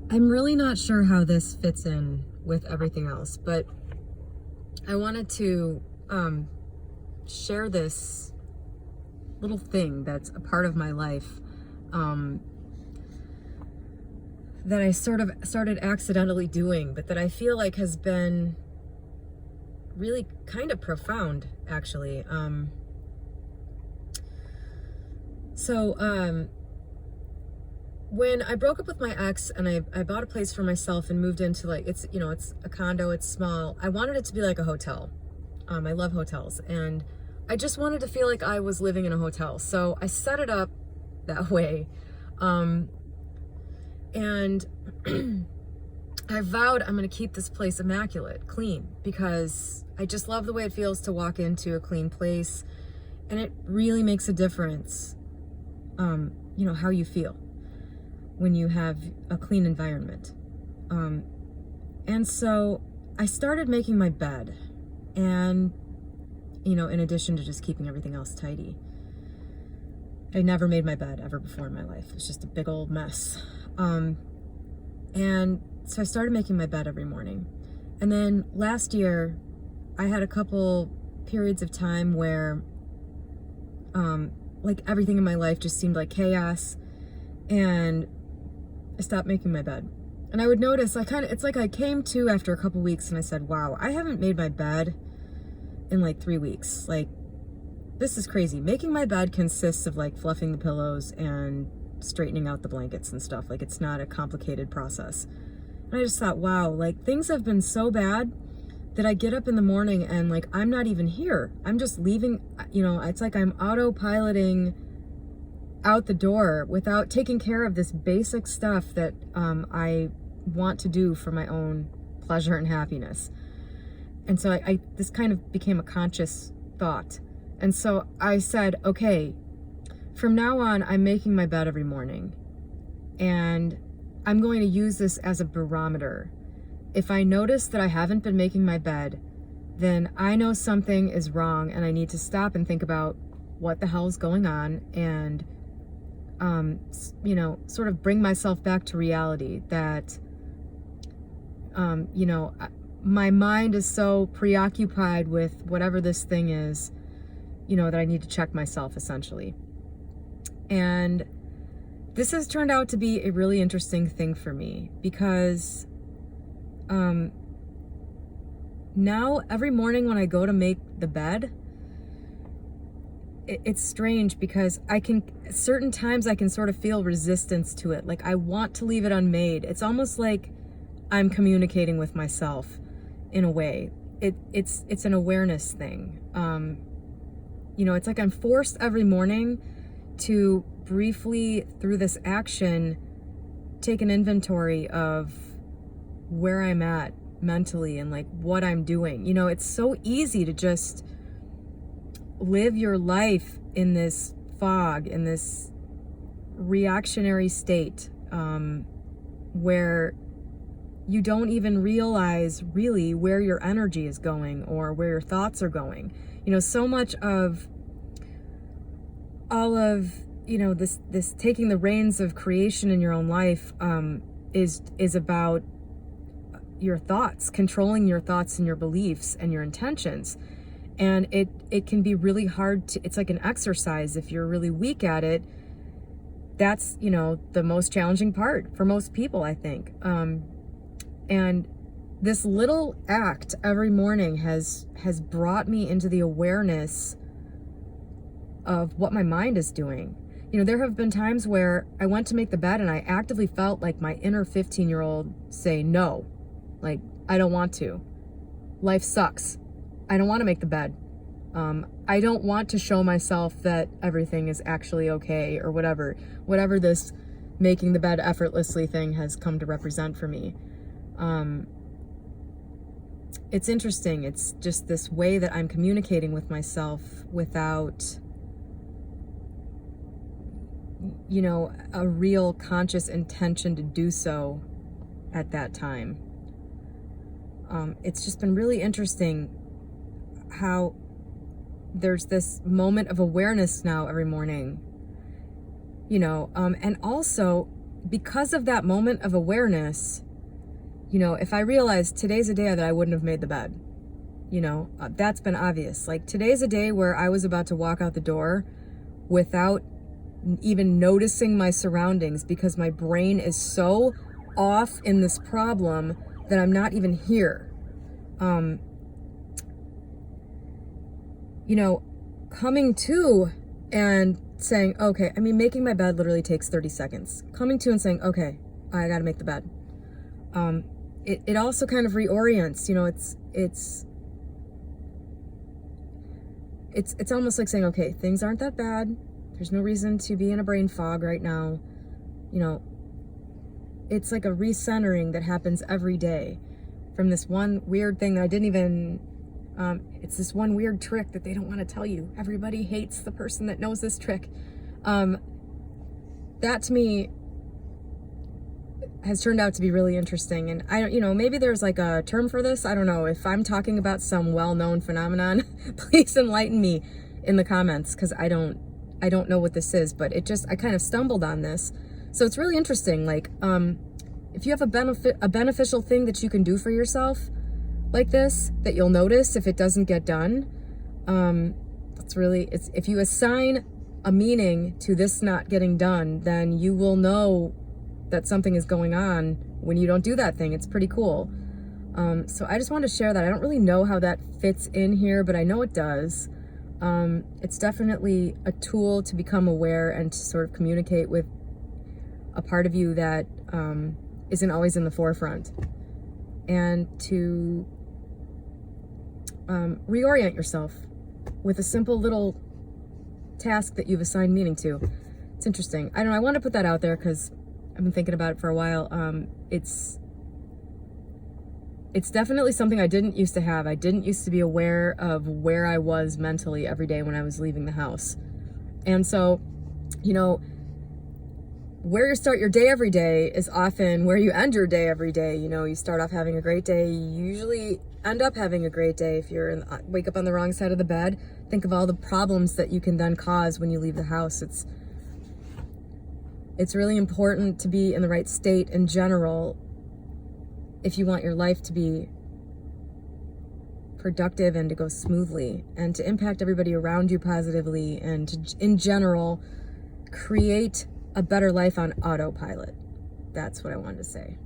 I'm really not sure how this fits in with everything else, but I wanted to share this little thing that's a part of my life um, that I sort of started accidentally doing, but that I feel like has been really kind of profound, actually. So, when I broke up with my ex and I bought a place for myself and moved into it's a condo, it's small. I wanted it to be like a hotel. I love hotels and I just wanted to feel like I was living in a hotel. So I set it up that way. And I vowed I'm going to keep this place immaculate, clean, because I just love the way it feels to walk into a clean place. And it really makes a difference, how you feel when you have a clean environment. And so I started making my bed, and, in addition to just keeping everything else tidy. I never made my bed ever before in my life. It was just a big old mess. And so I started making my bed every morning. And then last year, I had a couple periods of time where, everything in my life just seemed like chaos, and I stopped making my bed. And I would notice, it's like I came to after a couple weeks and I said, wow, I haven't made my bed in like 3 weeks. Like, this is crazy. Making my bed consists of like fluffing the pillows and straightening out the blankets and stuff. Like, it's not a complicated process. And I just thought, wow, like things have been so bad that I get up in the morning and like I'm not even here. I'm just leaving, it's like I'm autopiloting out the door without taking care of this basic stuff that I want to do for my own pleasure and happiness. And so this kind of became a conscious thought. And so I said, okay, from now on, I'm making my bed every morning, and I'm going to use this as a barometer. If I notice that I haven't been making my bed, then I know something is wrong and I need to stop and think about what the hell is going on, and sort of bring myself back to reality that, my mind is so preoccupied with whatever this thing is, that I need to check myself, essentially. And this has turned out to be a really interesting thing for me because now every morning when I go to make the bed, it's strange because certain times I can sort of feel resistance to it. Like I want to leave it unmade. It's almost like I'm communicating with myself in a way. It's an awareness thing. It's like I'm forced every morning to briefly, through this action, take an inventory of where I'm at mentally and like what I'm doing. It's so easy to just live your life in this fog, in this reactionary state, where you don't even realize really where your energy is going or where your thoughts are going. So much of all of, this taking the reins of creation in your own life is about your thoughts, controlling your thoughts and your beliefs and your intentions. And it can be really hard it's like an exercise. If you're really weak at it, that's, the most challenging part for most people, I think. And this little act every morning has brought me into the awareness of what my mind is doing. There have been times where I went to make the bed and I actively felt like my inner 15-year-old say no. Like, I don't want to. Life sucks. I don't want to make the bed. I don't want to show myself that everything is actually okay or whatever this making the bed effortlessly thing has come to represent for me. It's interesting. It's just this way that I'm communicating with myself without, a real conscious intention to do so at that time. It's just been really interesting how there's this moment of awareness now every morning, and also because of that moment of awareness, you know, if I realized today's a day that I wouldn't have made the bed, you know, that's been obvious. Like today's a day where I was about to walk out the door without even noticing my surroundings because my brain is so off in this problem that I'm not even here. You know, coming to and saying, okay, I mean, making my bed literally takes 30 seconds. Coming to and saying, okay, I got to make the bed. It also kind of reorients, you know, it's almost like saying, okay, things aren't that bad. There's no reason to be in a brain fog right now. You know, it's like a recentering that happens every day from this one weird thing that I didn't even, it's this one weird trick that they don't want to tell you. Everybody hates the person that knows this trick. That to me has turned out to be really interesting. And I don't, you know, maybe there's like a term for this. I don't know. If I'm talking about some well-known phenomenon, please enlighten me in the comments, because I don't know what this is, but I kind of stumbled on this. So it's really interesting. Like, if you have a beneficial thing that you can do for yourself like this, that you'll notice if it doesn't get done, it's if you assign a meaning to this not getting done, then you will know that something is going on when you don't do that thing. It's pretty cool. So I just wanted to share that. I don't really know how that fits in here, but I know it does. It's definitely a tool to become aware and to sort of communicate with a part of you that isn't always in the forefront, and to reorient yourself with a simple little task that you've assigned meaning to. It's interesting. I don't know. I want to put that out there because I've been thinking about it for a while. It's definitely something I didn't used to have. I didn't used to be aware of where I was mentally every day when I was leaving the house. And so, you know, where you start your day every day is often where you end your day every day. You know, you start off having a great day. You usually end up having a great day. If you're wake up on the wrong side of the bed, think of all the problems that you can then cause when you leave the house. It's really important to be in the right state in general if you want your life to be productive and to go smoothly and to impact everybody around you positively and to, in general, create a better life on autopilot. That's what I wanted to say.